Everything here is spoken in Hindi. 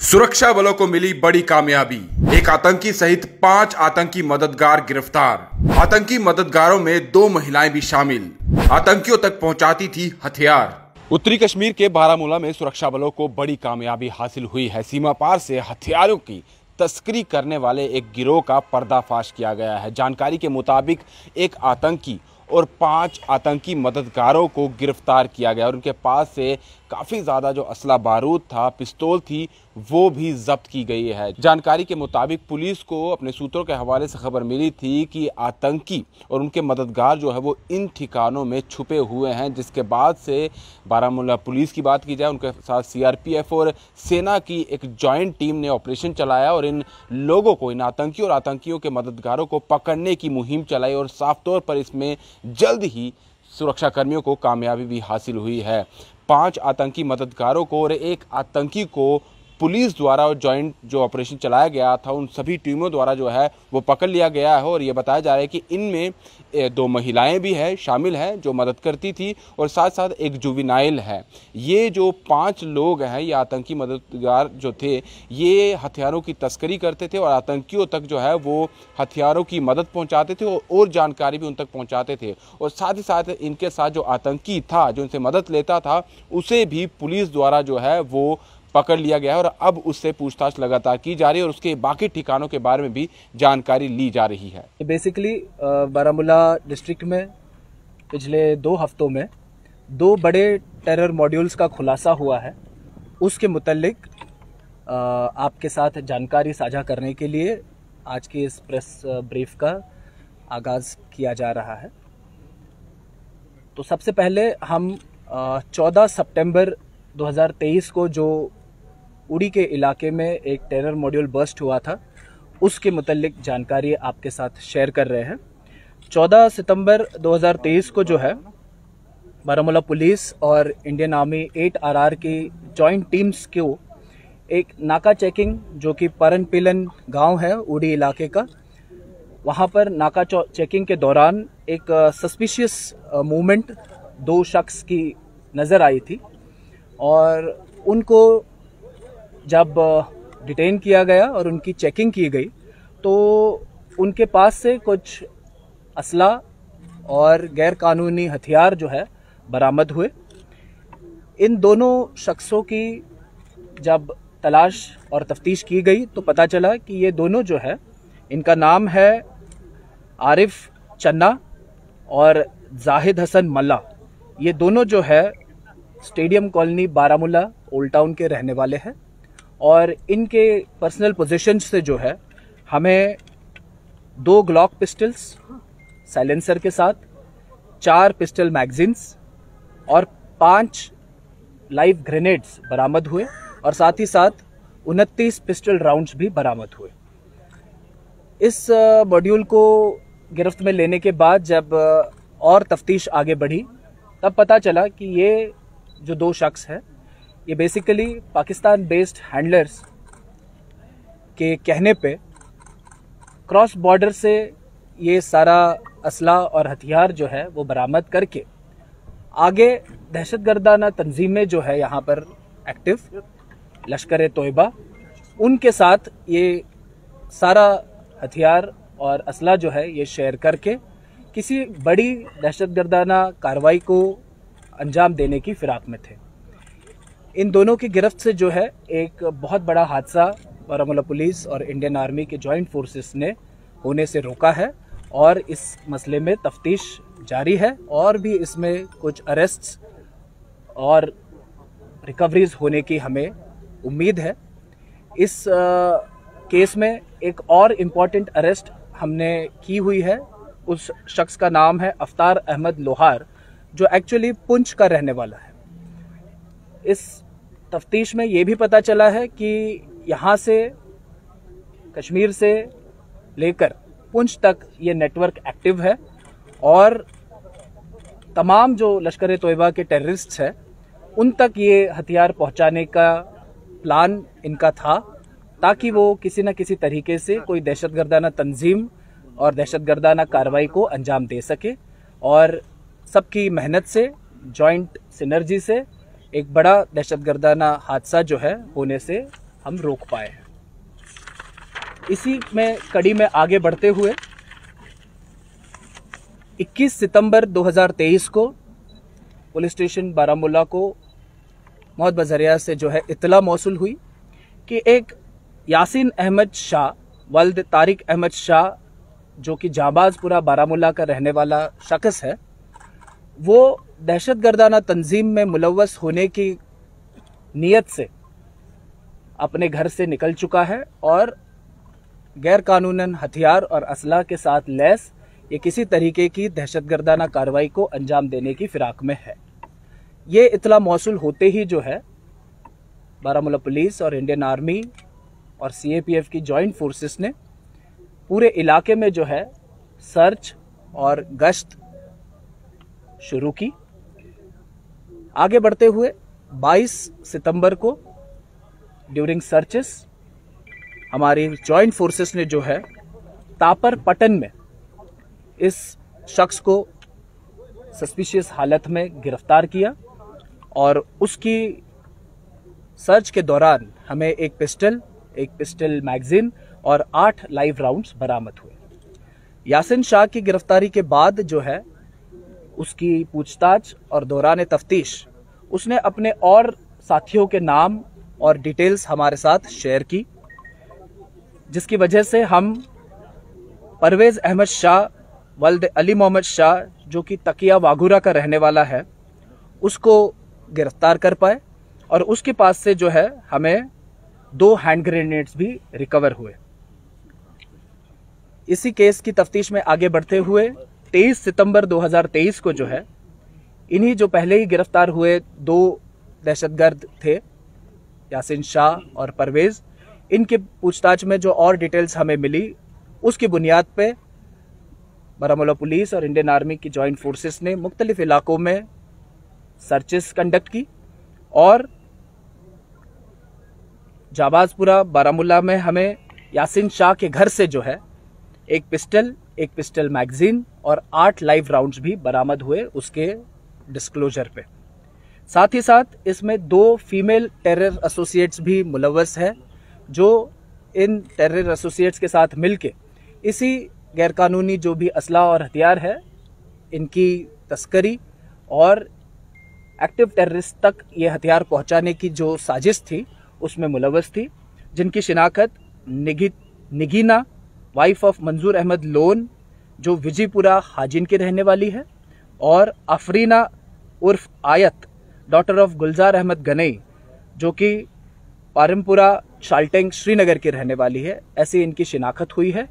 सुरक्षा बलों को मिली बड़ी कामयाबी। एक आतंकी सहित 5 आतंकी मददगार गिरफ्तार। आतंकी मददगारों में 2 महिलाएं भी शामिल। आतंकियों तक पहुंचाती थी हथियार। उत्तरी कश्मीर के बारामूला में सुरक्षा बलों को बड़ी कामयाबी हासिल हुई है। सीमा पार से हथियारों की तस्करी करने वाले एक गिरोह का पर्दाफाश किया गया है। जानकारी के मुताबिक एक आतंकी और 5 आतंकी मददगारों को गिरफ्तार किया गया और उनके पास से काफ़ी ज़्यादा जो असला बारूद था, पिस्तौल थी, वो भी जब्त की गई है। जानकारी के मुताबिक पुलिस को अपने सूत्रों के हवाले से खबर मिली थी कि आतंकी और उनके मददगार जो है वो इन ठिकानों में छुपे हुए हैं, जिसके बाद से बारामूला पुलिस की बात की जाए, उनके साथ सीआरपीएफ और सेना की एक जॉइंट टीम ने ऑपरेशन चलाया और इन लोगों को, इन आतंकियों और आतंकियों के मददगारों को पकड़ने की मुहिम चलाई और साफ तौर पर इसमें जल्द ही सुरक्षा कर्मियों को कामयाबी भी हासिल हुई है। 5 आतंकी मददगारों को और एक आतंकी को पुलिस द्वारा और जॉइंट जो ऑपरेशन चलाया गया था उन सभी टीमों द्वारा जो है वो पकड़ लिया गया है और ये बताया जा रहा है कि इनमें 2 महिलाएं भी हैं, शामिल हैं जो मदद करती थी और साथ साथ एक जुवेनाइल है। ये जो 5 लोग हैं, ये आतंकी मददगार जो थे, ये हथियारों की तस्करी करते थे और आतंकियों तक जो है वो हथियारों की मदद पहुंचाते थे और जानकारी भी उन तक पहुंचाते थे। और साथ ही साथ इनके साथ जो आतंकी था, जो इनसे मदद लेता था, उसे भी पुलिस द्वारा जो है वो पकड़ लिया गया है और अब उससे पूछताछ लगातार की जा रही है और उसके बाकी ठिकानों के बारे में भी जानकारी ली जा रही है। बेसिकली बारामूला डिस्ट्रिक्ट में पिछले 2 हफ्तों में 2 बड़े टेरर मॉड्यूल्स का खुलासा हुआ है। उसके मुतल्लिक आपके साथ जानकारी साझा करने के लिए आज की इस प्रेस ब्रीफ का आगाज़ किया जा रहा है। तो सबसे पहले हम 14 सितंबर 2023 को जो उड़ी के इलाके में एक टेरर मॉड्यूल बर्स्ट हुआ था, उसके मुतल्लिक जानकारी आपके साथ शेयर कर रहे हैं। 14 सितंबर 2023 को जो है बारामूला पुलिस और इंडियन आर्मी 8RR की जॉइंट टीम्स को एक नाका चेकिंग, जो कि परनपिलन गांव है उड़ी इलाके का, वहां पर नाका चेकिंग के दौरान एक सस्पिशियस मूवमेंट 2 शख्स की नज़र आई थी और उनको जब डिटेन किया गया और उनकी चेकिंग की गई तो उनके पास से कुछ असला और गैर कानूनी हथियार जो है बरामद हुए। इन दोनों शख्सों की जब तलाश और तफ्तीश की गई तो पता चला कि ये दोनों जो है, इनका नाम है आरिफ चन्ना और जाहिद हसन मल्ला। ये दोनों जो है stadium colony Baramulla old town के रहने वाले हैं और इनके पर्सनल पोजीशन से जो है हमें 2 ग्लॉक पिस्टल्स साइलेंसर के साथ, 4 पिस्टल मैगजीन्स और 5 लाइव ग्रेनेड्स बरामद हुए और साथ ही साथ 29 पिस्टल राउंड्स भी बरामद हुए। इस मॉड्यूल को गिरफ्त में लेने के बाद जब और तफ्तीश आगे बढ़ी तब पता चला कि ये जो 2 शख्स हैं, ये बेसिकली पाकिस्तान बेस्ड हैंडलर्स के कहने पे क्रॉस बॉर्डर से ये सारा असला और हथियार जो है वो बरामद करके आगे दहशतगर्दाना तंजीमें जो है यहाँ पर एक्टिव, लश्कर तोयबा, उनके साथ ये सारा हथियार और असला जो है ये शेयर करके किसी बड़ी दहशतगर्दाना कार्रवाई को अंजाम देने की फिराक में थे। इन दोनों की गिरफ्त से जो है एक बहुत बड़ा हादसा बारामूला पुलिस और इंडियन आर्मी के जॉइंट फोर्सेस ने होने से रोका है और इस मसले में तफ्तीश जारी है और भी इसमें कुछ अरेस्ट्स और रिकवरीज होने की हमें उम्मीद है। इस केस में एक और इम्पॉर्टेंट अरेस्ट हमने की हुई है। उस शख्स का नाम है अफ्तार अहमद लोहार, जो एक्चुअली पुंछ का रहने वाला है। इस तफ्तीश में ये भी पता चला है कि यहाँ से, कश्मीर से लेकर पुंछ तक ये नेटवर्क एक्टिव है और तमाम जो लश्कर तोयबा के टेररिस्ट्स हैं उन तक ये हथियार पहुँचाने का प्लान इनका था, ताकि वो किसी न किसी तरीके से कोई दहशतगर्दाना तंजीम और दहशतगर्दाना कार्रवाई को अंजाम दे सके। और सबकी मेहनत से, जॉइंट सिनर्जी से एक बड़ा दहशतगर्दाना हादसा जो है होने से हम रोक पाए हैं। इसी में कड़ी में आगे बढ़ते हुए 21 सितंबर 2023 को पुलिस स्टेशन बारामूला को मौत बजरिया से जो है इत्तला मौसूल हुई कि एक यासीन अहमद शाह वल्द तारिक अहमद शाह, जो कि जाबाजपुरा बारामूला का रहने वाला शख्स है, वो दहशतगर्दाना तंजीम में मुलव्वस होने की नीयत से अपने घर से निकल चुका है और गैर कानूनन हथियार और असलाह के साथ लैस ये किसी तरीके की दहशतगर्दाना कार्रवाई को अंजाम देने की फिराक में है। ये इत्तला मौसूल होते ही जो है बारामूला पुलिस और इंडियन आर्मी और सीएपीएफ की जॉइंट फोर्सेस ने पूरे इलाके में जो है सर्च और गश्त शुरू की। आगे बढ़ते हुए 22 सितंबर को ड्यूरिंग सर्चेस हमारी जॉइंट फोर्सेस ने जो है तापर पटन में इस शख्स को सस्पिशियस हालत में गिरफ्तार किया और उसकी सर्च के दौरान हमें एक पिस्टल मैगजीन और 8 लाइव राउंड्स बरामद हुए। यासीन शाह की गिरफ्तारी के बाद जो है उसकी पूछताछ और दौरान तफ्तीश उसने अपने और साथियों के नाम और डिटेल्स हमारे साथ शेयर की, जिसकी वजह से हम परवेज अहमद शाह वल्द अली मोहम्मद शाह, जो कि तकिया वागुरा का रहने वाला है, उसको गिरफ्तार कर पाए और उसके पास से जो है हमें 2 हैंड ग्रेनेड्स भी रिकवर हुए। इसी केस की तफ्तीश में आगे बढ़ते हुए 23 सितंबर 2023 को जो है इन्हीं जो पहले ही गिरफ्तार हुए 2 दहशतगर्द थे, यासीन शाह और परवेज, इनके पूछताछ में जो और डिटेल्स हमें मिली उसकी बुनियाद पे बारामूला पुलिस और इंडियन आर्मी की जॉइंट फोर्सेस ने मुख्तलिफ इलाकों में सर्चेस कंडक्ट की और जाबाजपुरा बारामूला में हमें यासीन शाह के घर से जो है एक पिस्टल मैगजीन और 8 लाइव राउंड्स भी बरामद हुए उसके डिस्क्लोजर पे। साथ ही साथ इसमें 2 फीमेल टेरर एसोसिएट्स भी मुलव्वस है, जो इन टेरर एसोसिएट्स के साथ मिलके इसी गैरकानूनी जो भी असला और हथियार है इनकी तस्करी और एक्टिव टेररिस्ट तक ये हथियार पहुंचाने की जो साजिश थी उसमें मुलव्वस थी, जिनकी शिनाख्त निगीना वाइफ ऑफ मंजूर अहमद लोन, जो विजयपुरा हाजिन की रहने वाली है, और अफरीना उर्फ आयत डॉटर ऑफ गुलजार अहमद गनई, जो कि पारमपुरा शाल्टेंग श्रीनगर की रहने वाली है, ऐसी इनकी शिनाख्त हुई है।